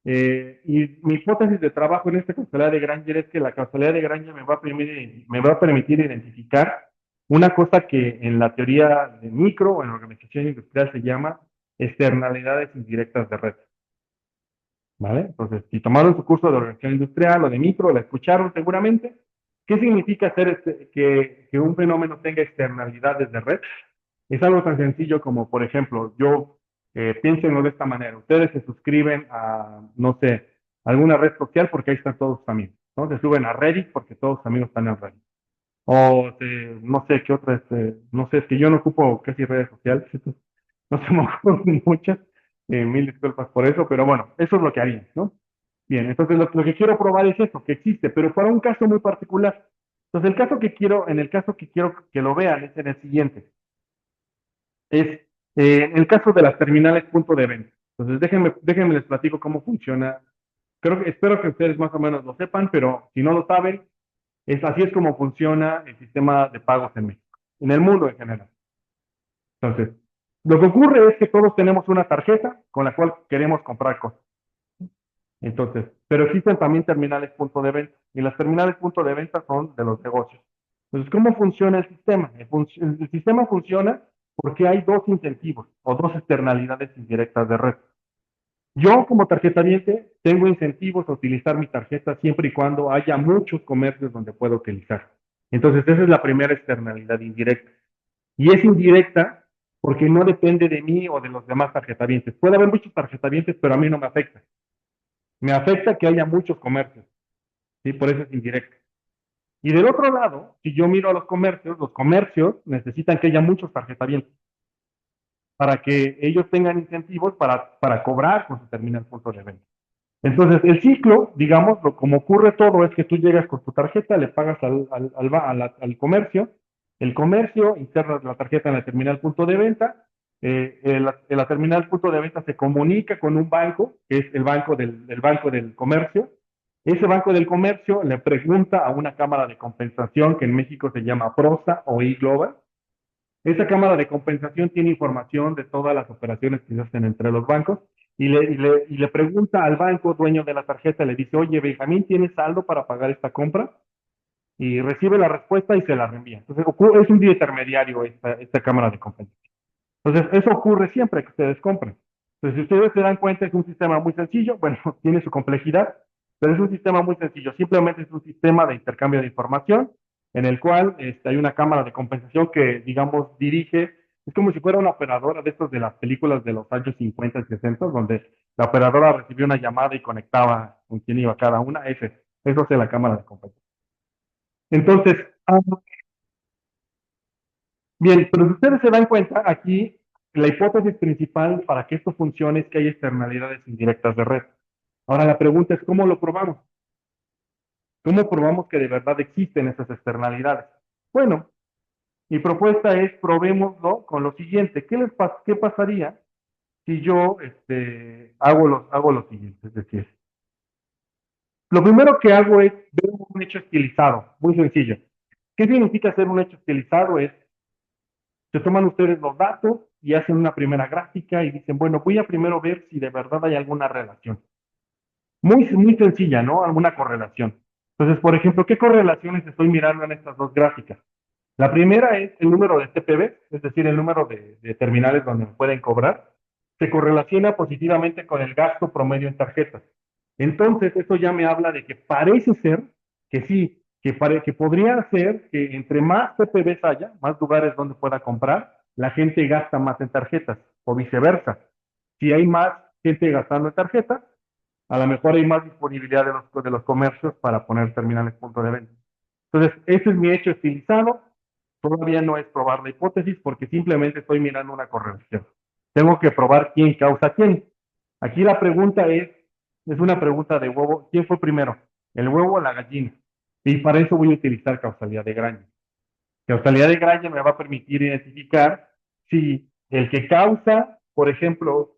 Y mi hipótesis de trabajo en esta causalidad de Granger es que la causalidad de Granger me va a permitir identificar una cosa que en la teoría de micro o en la organización industrial se llama externalidades indirectas de red. ¿Vale? Entonces, si tomaron su curso de organización industrial o de micro, la escucharon seguramente. ¿Qué significa hacer que un fenómeno tenga externalidades de red? Es algo tan sencillo como, por ejemplo, piénsenlo de esta manera. Ustedes se suscriben a, no sé, alguna red social porque ahí están todos sus amigos, ¿no? Se suben a Reddit porque todos sus amigos están en Reddit. No sé qué otras, no sé, es que yo no ocupo casi redes sociales, entonces no se me ocurren muchas, mil disculpas por eso, pero bueno, eso es lo que haría, ¿no? Bien, entonces lo que quiero probar es eso, que existe, pero para un caso muy particular. Entonces, en el caso que quiero que lo vean es en el siguiente. Es el caso de las terminales punto de venta. Entonces, déjenme les platico cómo funciona. Espero que ustedes más o menos lo sepan, pero si no lo saben, así es como funciona el sistema de pagos en México, en el mundo en general. Entonces, lo que ocurre es que todos tenemos una tarjeta con la cual queremos comprar cosas. Entonces, pero existen también terminales punto de venta y las terminales punto de venta son de los negocios. Entonces, ¿cómo funciona el sistema? El sistema funciona porque hay dos incentivos o dos externalidades indirectas de red. Yo como tarjetaviente tengo incentivos a utilizar mi tarjeta siempre y cuando haya muchos comercios donde pueda utilizar. Entonces, esa es la primera externalidad indirecta. Y es indirecta porque no depende de mí o de los demás tarjetavientes. Puede haber muchos tarjetavientes, pero a mí no me afecta. Me afecta que haya muchos comercios, ¿sí? Por eso es indirecta. Y del otro lado, si yo miro a los comercios necesitan que haya muchos tarjetavientes para que ellos tengan incentivos para cobrar con su terminal punto de venta. Entonces, el ciclo, digamos, como ocurre todo, es que tú llegas con tu tarjeta, le pagas al comercio, el comercio interna la tarjeta en la terminal punto de venta, la terminal punto de venta se comunica con un banco, que es el banco del comercio. Ese banco del comercio le pregunta a una cámara de compensación que en México se llama PROSA o iGlobal. Esa cámara de compensación tiene información de todas las operaciones que se hacen entre los bancos y le pregunta al banco dueño de la tarjeta, le dice, oye, Benjamín, ¿tienes saldo para pagar esta compra? Y recibe la respuesta y se la reenvía. Entonces, es un intermediario esta cámara de compensación. Entonces, eso ocurre siempre que ustedes compren. Entonces, si ustedes se dan cuenta, es un sistema muy sencillo, bueno, tiene su complejidad, pero es un sistema muy sencillo. Simplemente es un sistema de intercambio de información en el cual hay una cámara de compensación que, digamos, dirige, es como si fuera una operadora de estos de las películas de los años 50 y 60, donde la operadora recibió una llamada y conectaba con quién iba cada una, eso es la cámara de compensación. Entonces, bien, pero si ustedes se dan cuenta, aquí la hipótesis principal para que esto funcione es que hay externalidades indirectas de red. Ahora la pregunta es, ¿cómo lo probamos? ¿Cómo probamos que de verdad existen esas externalidades? Bueno, mi propuesta es probémoslo con lo siguiente. ¿Qué pasaría si yo hago lo siguiente? Es decir, lo primero que hago es ver un hecho estilizado, muy sencillo. ¿Qué significa hacer un hecho estilizado? Se toman ustedes los datos y hacen una primera gráfica y dicen, bueno, voy a primero ver si de verdad hay alguna relación. Muy, muy sencilla, ¿no? Alguna correlación. Entonces, por ejemplo, ¿qué correlaciones estoy mirando en estas dos gráficas? La primera es el número de TPV, es decir, el número de terminales donde me pueden cobrar, se correlaciona positivamente con el gasto promedio en tarjetas. Entonces, eso ya me habla de que parece ser que sí, que podría ser que entre más TPVs haya, más lugares donde pueda comprar, la gente gasta más en tarjetas, o viceversa. Si hay más gente gastando en tarjetas, a lo mejor hay más disponibilidad de los comercios para poner terminales punto de venta. Entonces, ese es mi hecho estilizado. Todavía no es probar la hipótesis porque simplemente estoy mirando una correlación. Tengo que probar quién causa quién. Aquí la pregunta es una pregunta de huevo. ¿Quién fue primero? ¿El huevo o la gallina? Y para eso voy a utilizar causalidad de Granger. Causalidad de Granger me va a permitir identificar si el que causa, por ejemplo,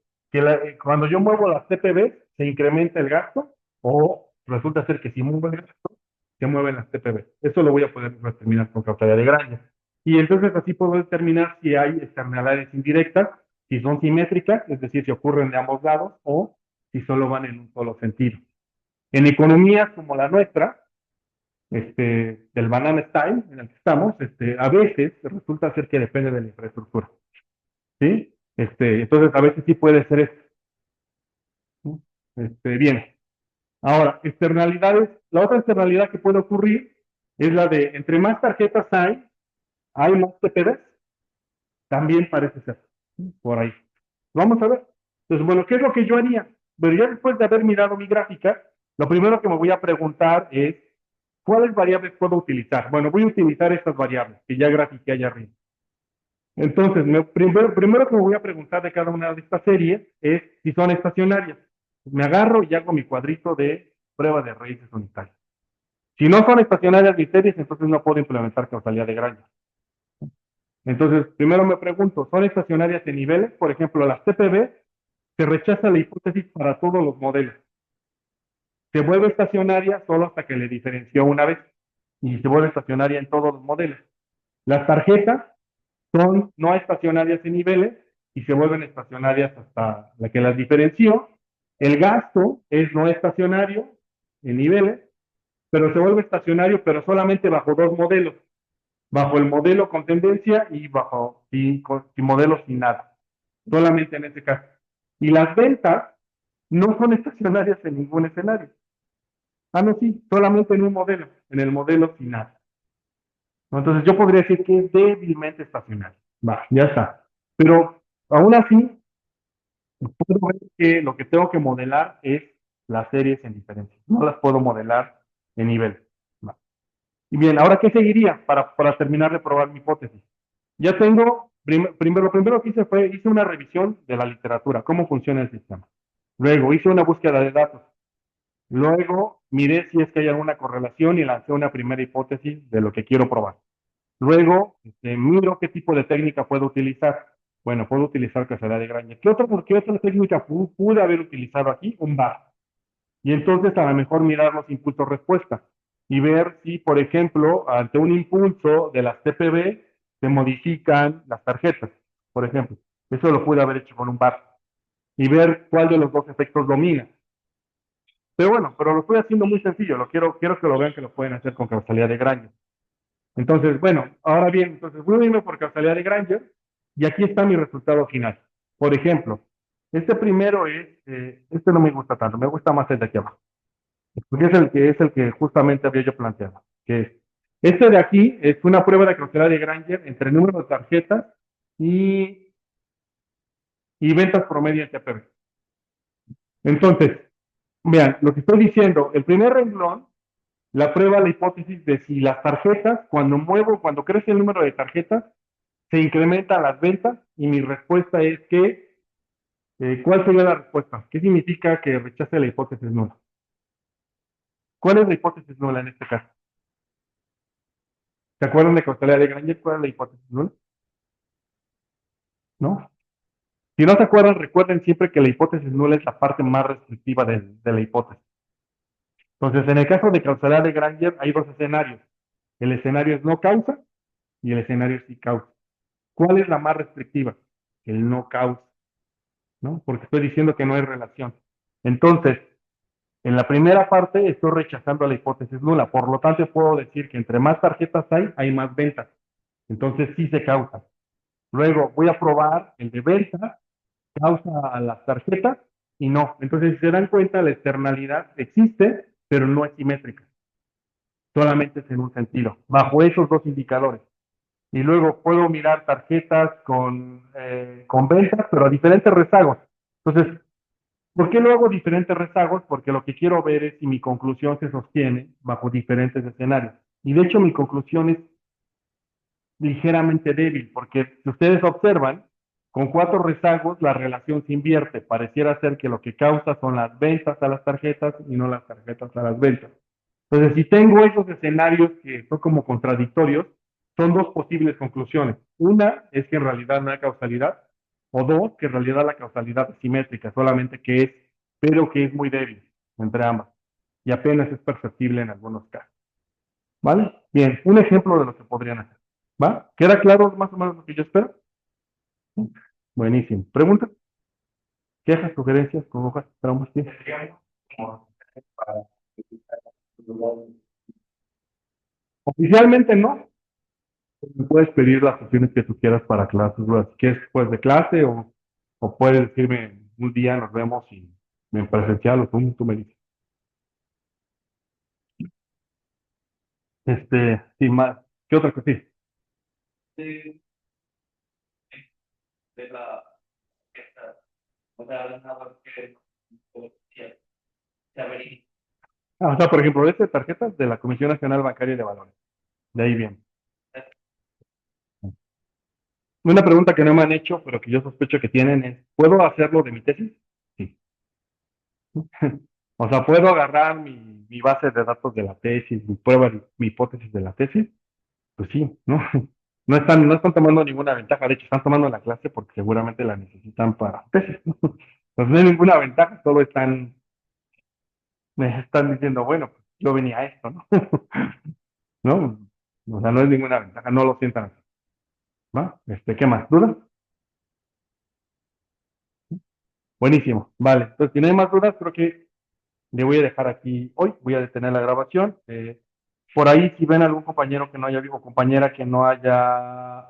cuando yo muevo las TPV, se incrementa el gasto o resulta ser que si muevo el gasto, se mueven las TPV. Eso lo voy a poder determinar con causalidad de Granger. Y entonces así puedo determinar si hay externalidades indirectas, si son simétricas, es decir, si ocurren de ambos lados o si solo van en un solo sentido. En economías como la nuestra, del banana style en el que estamos, a veces resulta ser que depende de la infraestructura, ¿sí? Entonces a veces sí puede ser esto, ¿sí? Bien. Ahora, externalidades, la otra externalidad que puede ocurrir es la de entre más tarjetas hay más TPVs, también parece ser, ¿sí? Por ahí. Vamos a ver. Entonces, bueno, ¿qué es lo que yo haría? Pero ya después de haber mirado mi gráfica, lo primero que me voy a preguntar es, ¿cuáles variables puedo utilizar? Bueno, voy a utilizar estas variables que ya grafiqué allá arriba. Entonces, primero que me voy a preguntar de cada una de estas series es si son estacionarias. Me agarro y hago mi cuadrito de prueba de raíces unitarias. Si no son estacionarias mis series, entonces no puedo implementar causalidad de Granger. Entonces, primero me pregunto, ¿son estacionarias en niveles? Por ejemplo, las TPV, se rechaza la hipótesis para todos los modelos. Se vuelve estacionaria solo hasta que le diferenció una vez y se vuelve estacionaria en todos los modelos. Las tarjetas son no estacionarias en niveles y se vuelven estacionarias hasta la que las diferenció. El gasto es no estacionario en niveles, pero se vuelve estacionario, pero solamente bajo dos modelos, bajo el modelo con tendencia y bajo y modelos sin nada, solamente en ese caso. Y las ventas no son estacionarias en ningún escenario. Ah, no, sí, solamente en un modelo, en el modelo sin nada. Entonces yo podría decir que es débilmente estacionario. Va, ya está. Pero aún así, puedo ver que lo que tengo que modelar es las series en diferencia. No las puedo modelar en nivel. Va. Y bien, ahora, ¿qué seguiría para terminar de probar mi hipótesis? Ya tengo, primero, lo primero que hice fue, hice una revisión de la literatura, cómo funciona el sistema. Luego hice una búsqueda de datos. Luego miré si es que hay alguna correlación y lancé una primera hipótesis de lo que quiero probar. Luego miro qué tipo de técnica puedo utilizar. Bueno, puedo utilizar causalidad de Granger. ¿Qué otra técnica pude haber utilizado aquí? Un bar. Y entonces a lo mejor mirar los impulsos respuesta y ver si, por ejemplo, ante un impulso de las TPB se modifican las tarjetas, por ejemplo. Eso lo pude haber hecho con un bar y ver cuál de los dos efectos domina. Pero bueno, pero lo estoy haciendo muy sencillo. Quiero que lo vean que lo pueden hacer con causalidad de Granger. Entonces, bueno, ahora bien, entonces voy a irme por causalidad de Granger y aquí está mi resultado final. Por ejemplo, este primero este no me gusta tanto, me gusta más el de aquí abajo, porque es el que justamente había yo planteado, que es, este de aquí es una prueba de causalidad de Granger entre el número de tarjetas y, y ventas promedio en TPV. Entonces, vean, lo que estoy diciendo, el primer renglón, la prueba, la hipótesis de si las tarjetas, cuando crece el número de tarjetas, se incrementan las ventas y mi respuesta es que, ¿cuál sería la respuesta? ¿Qué significa que rechace la hipótesis nula? ¿Cuál es la hipótesis nula en este caso? ¿Se acuerdan de causalidad de Granger? ¿Cuál es la hipótesis nula? ¿No? Si no se acuerdan, recuerden siempre que la hipótesis nula es la parte más restrictiva de la hipótesis. Entonces, en el caso de causalidad de Granger, hay dos escenarios. El escenario es no causa y el escenario es sí causa. ¿Cuál es la más restrictiva? El no causa, ¿no? Porque estoy diciendo que no hay relación. Entonces, en la primera parte estoy rechazando la hipótesis nula. Por lo tanto, puedo decir que entre más tarjetas hay más ventas. Entonces, sí se causa. Luego, voy a probar el de ventas causa a las tarjetas y no. Entonces, si se dan cuenta, la externalidad existe, pero no es simétrica. Solamente es en un sentido, bajo esos dos indicadores. Y luego puedo mirar tarjetas con ventas, pero a diferentes rezagos. Entonces, ¿por qué no hago diferentes rezagos? Porque lo que quiero ver es si mi conclusión se sostiene bajo diferentes escenarios. Y de hecho, mi conclusión es ligeramente débil, porque si ustedes observan, con cuatro rezagos la relación se invierte. Pareciera ser que lo que causa son las ventas a las tarjetas y no las tarjetas a las ventas. Entonces, si tengo esos escenarios que son como contradictorios, son dos posibles conclusiones. Una es que en realidad no hay causalidad, o dos, que en realidad la causalidad es simétrica, solamente que es, pero que es muy débil entre ambas, y apenas es perceptible en algunos casos. ¿Vale? Bien, un ejemplo de lo que podrían hacer. ¿Va? ¿Queda claro más o menos lo que yo espero? Buenísimo. ¿Preguntas? ¿Quejas, sugerencias, hojas, traumas? ¿Sí? Oficialmente no. Puedes pedir las opciones que tú quieras para clases, dudas. Si quieres después de clase o puedes decirme un día nos vemos y en presencial o tú me dices. Sí, más. ¿Qué otra cosa? Sí. O sea, por ejemplo, de estas tarjetas de la Comisión Nacional Bancaria de Valores. De ahí bien. Una pregunta que no me han hecho, pero que yo sospecho que tienen es, ¿puedo hacerlo de mi tesis? Sí. O sea, ¿puedo agarrar mi base de datos de la tesis, mi prueba, mi hipótesis de la tesis? Pues sí, ¿no? No están tomando ninguna ventaja, de hecho, están tomando la clase porque seguramente la necesitan para tesis, ¿no? Pues no hay ninguna ventaja, solo me están diciendo, bueno, pues yo venía a esto, ¿no? ¿No? O sea, no es ninguna ventaja, no lo sientan así, ¿va? ¿Qué más? ¿Dudas? Buenísimo, vale. Entonces, si no hay más dudas, creo que le voy a dejar aquí hoy, voy a detener la grabación. Por ahí, si ven algún compañero que no haya visto, compañera que no haya